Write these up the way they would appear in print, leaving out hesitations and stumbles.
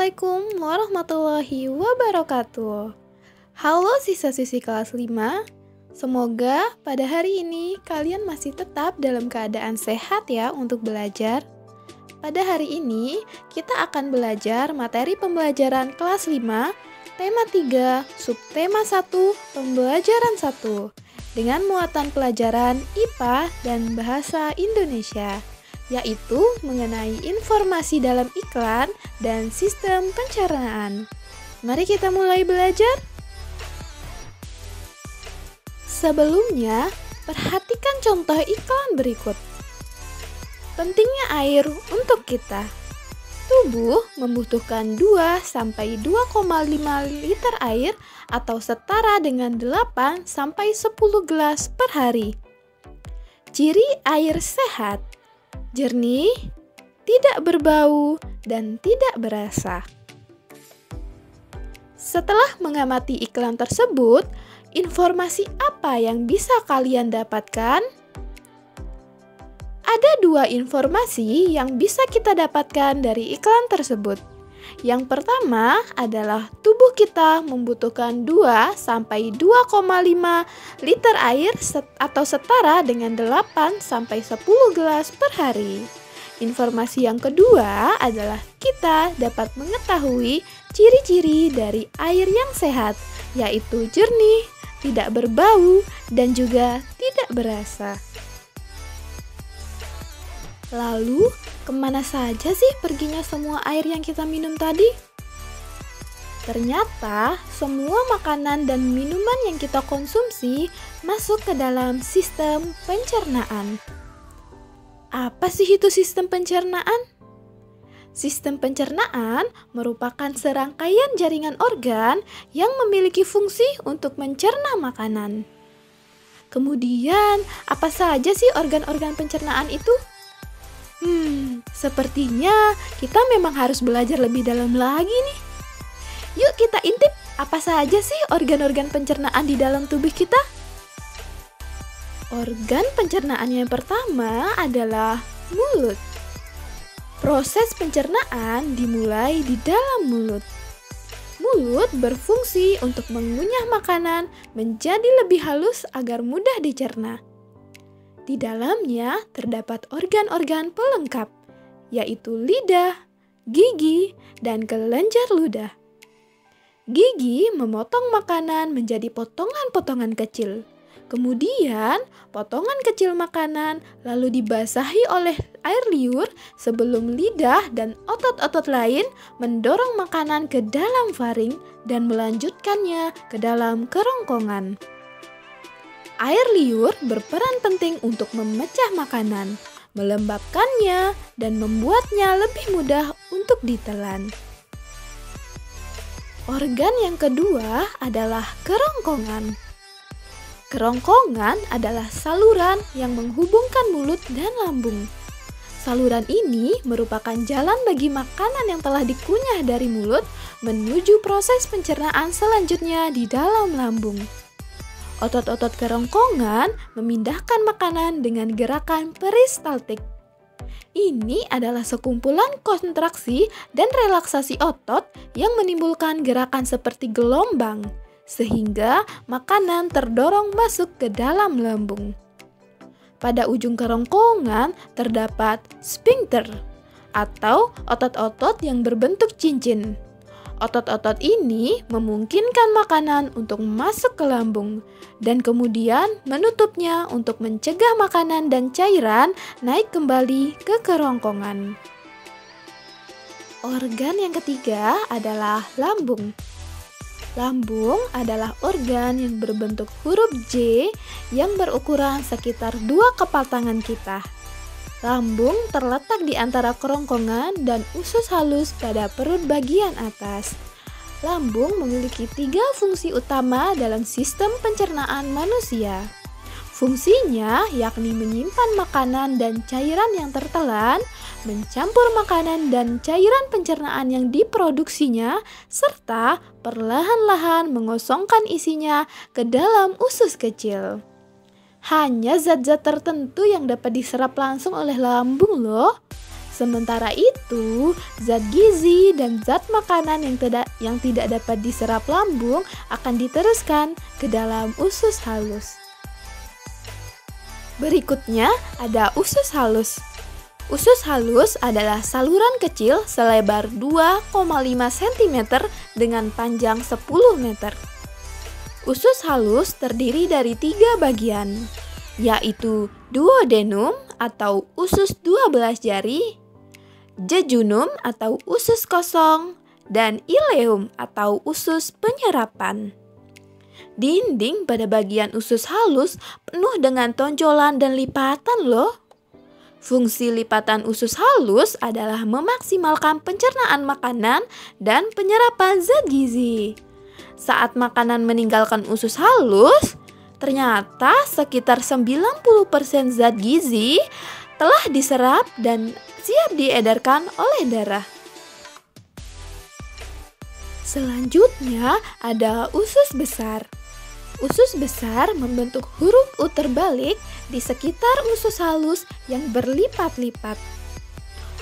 Assalamualaikum warahmatullahi wabarakatuh. Halo siswa-siswi kelas 5. Semoga pada hari ini kalian masih tetap dalam keadaan sehat ya untuk belajar. Pada hari ini kita akan belajar materi pembelajaran kelas 5, tema 3, subtema 1, pembelajaran 1 dengan muatan pelajaran IPA dan Bahasa Indonesia, yaitu mengenai informasi dalam iklan dan sistem pencernaan. Mari kita mulai belajar. Sebelumnya, perhatikan contoh iklan berikut. Pentingnya air untuk kita. Tubuh membutuhkan 2-2,5 liter air atau setara dengan 8-10 gelas per hari. Ciri air sehat: jernih, tidak berbau, dan tidak berasa. Setelah mengamati iklan tersebut, informasi apa yang bisa kalian dapatkan? Ada 2 informasi yang bisa kita dapatkan dari iklan tersebut. Yang pertama adalah tubuh kita membutuhkan 2-2,5 liter air atau setara dengan 8-10 gelas per hari. Informasi yang kedua adalah kita dapat mengetahui ciri-ciri dari air yang sehat, yaitu jernih, tidak berbau, dan juga tidak berasa. Lalu, kemana saja sih perginya semua air yang kita minum tadi? Ternyata, semua makanan dan minuman yang kita konsumsi masuk ke dalam sistem pencernaan. Apa sih itu sistem pencernaan? Sistem pencernaan merupakan serangkaian jaringan organ yang memiliki fungsi untuk mencerna makanan. Kemudian, apa saja sih organ-organ pencernaan itu? Sepertinya kita memang harus belajar lebih dalam lagi nih. Yuk kita intip apa saja sih organ-organ pencernaan di dalam tubuh kita. Organ pencernaan yang pertama adalah mulut. Proses pencernaan dimulai di dalam mulut. Mulut berfungsi untuk mengunyah makanan menjadi lebih halus agar mudah dicerna. Di dalamnya terdapat organ-organ pelengkap, yaitu lidah, gigi, dan kelenjar ludah. Gigi memotong makanan menjadi potongan-potongan kecil. Kemudian, potongan kecil makanan lalu dibasahi oleh air liur sebelum lidah dan otot-otot lain mendorong makanan ke dalam faring dan melanjutkannya ke dalam kerongkongan. Air liur berperan penting untuk memecah makanan, melembabkannya, dan membuatnya lebih mudah untuk ditelan. Organ yang kedua adalah kerongkongan. Kerongkongan adalah saluran yang menghubungkan mulut dan lambung. Saluran ini merupakan jalan bagi makanan yang telah dikunyah dari mulut menuju proses pencernaan selanjutnya di dalam lambung. Otot-otot kerongkongan memindahkan makanan dengan gerakan peristaltik. Ini adalah sekumpulan kontraksi dan relaksasi otot yang menimbulkan gerakan seperti gelombang, sehingga makanan terdorong masuk ke dalam lambung. Pada ujung kerongkongan terdapat sphincter atau otot-otot yang berbentuk cincin. Otot-otot ini memungkinkan makanan untuk masuk ke lambung dan kemudian menutupnya untuk mencegah makanan dan cairan naik kembali ke kerongkongan. Organ yang ketiga adalah lambung. Lambung adalah organ yang berbentuk huruf J yang berukuran sekitar 2 kepak tangan kita. Lambung terletak di antara kerongkongan dan usus halus pada perut bagian atas. Lambung memiliki 3 fungsi utama dalam sistem pencernaan manusia. Fungsinya yakni menyimpan makanan dan cairan yang tertelan, mencampur makanan dan cairan pencernaan yang diproduksinya, serta perlahan-lahan mengosongkan isinya ke dalam usus kecil. Hanya zat-zat tertentu yang dapat diserap langsung oleh lambung loh. Sementara itu, zat gizi dan zat makanan yang tidak dapat diserap lambung akan diteruskan ke dalam usus halus. Berikutnya ada usus halus. Usus halus adalah saluran kecil selebar 2,5 cm dengan panjang 10 meter. Usus halus terdiri dari 3 bagian, yaitu duodenum atau usus 12 jari, jejunum atau usus kosong, dan ileum atau usus penyerapan. Dinding pada bagian usus halus penuh dengan tonjolan dan lipatan loh. Fungsi lipatan usus halus adalah memaksimalkan pencernaan makanan dan penyerapan zat gizi. Saat makanan meninggalkan usus halus, ternyata sekitar 90% zat gizi telah diserap dan siap diedarkan oleh darah. Selanjutnya ada usus besar. Usus besar membentuk huruf U terbalik di sekitar usus halus yang berlipat-lipat.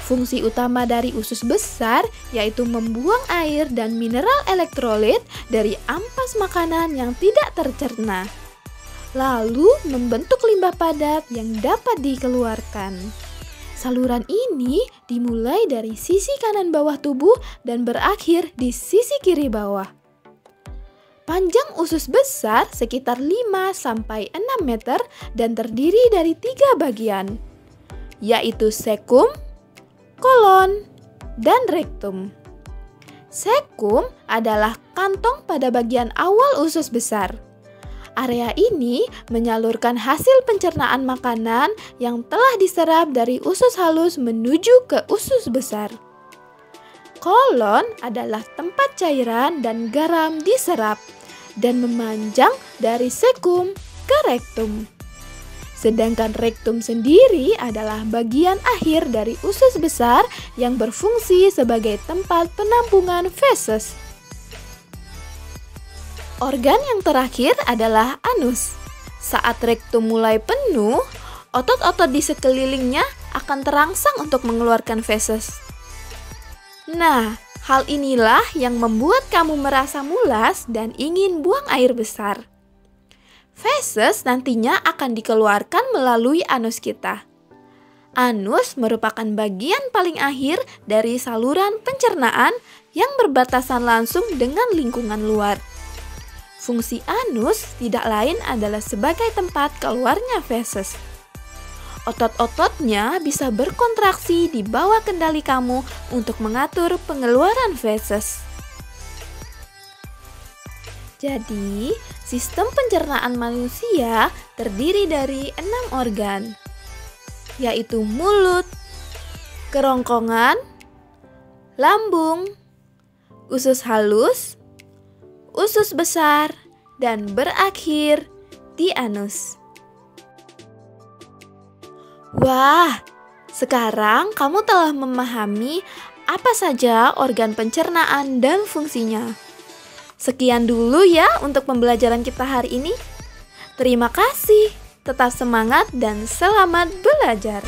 Fungsi utama dari usus besar yaitu membuang air dan mineral elektrolit dari ampas makanan yang tidak tercerna, lalu membentuk limbah padat yang dapat dikeluarkan. Saluran ini dimulai dari sisi kanan bawah tubuh dan berakhir di sisi kiri bawah. Panjang usus besar sekitar 5-6 meter dan terdiri dari 3 bagian, yaitu sekum, kolon, dan rektum. Sekum adalah kantong pada bagian awal usus besar. Area ini menyalurkan hasil pencernaan makanan yang telah diserap dari usus halus menuju ke usus besar. Kolon adalah tempat cairan dan garam diserap dan memanjang dari sekum ke rektum. Sedangkan rektum sendiri adalah bagian akhir dari usus besar yang berfungsi sebagai tempat penampungan feses. Organ yang terakhir adalah anus. Saat rektum mulai penuh, otot-otot di sekelilingnya akan terangsang untuk mengeluarkan feses. Nah, hal inilah yang membuat kamu merasa mulas dan ingin buang air besar. Feses nantinya akan dikeluarkan melalui anus kita. Anus merupakan bagian paling akhir dari saluran pencernaan yang berbatasan langsung dengan lingkungan luar. Fungsi anus tidak lain adalah sebagai tempat keluarnya feses. Otot-ototnya bisa berkontraksi di bawah kendali kamu untuk mengatur pengeluaran feses. Jadi, sistem pencernaan manusia terdiri dari 6 organ, yaitu mulut, kerongkongan, lambung, usus halus, usus besar, dan berakhir di anus. Wah, sekarang kamu telah memahami apa saja organ pencernaan dan fungsinya. Sekian dulu ya untuk pembelajaran kita hari ini. Terima kasih, tetap semangat dan selamat belajar.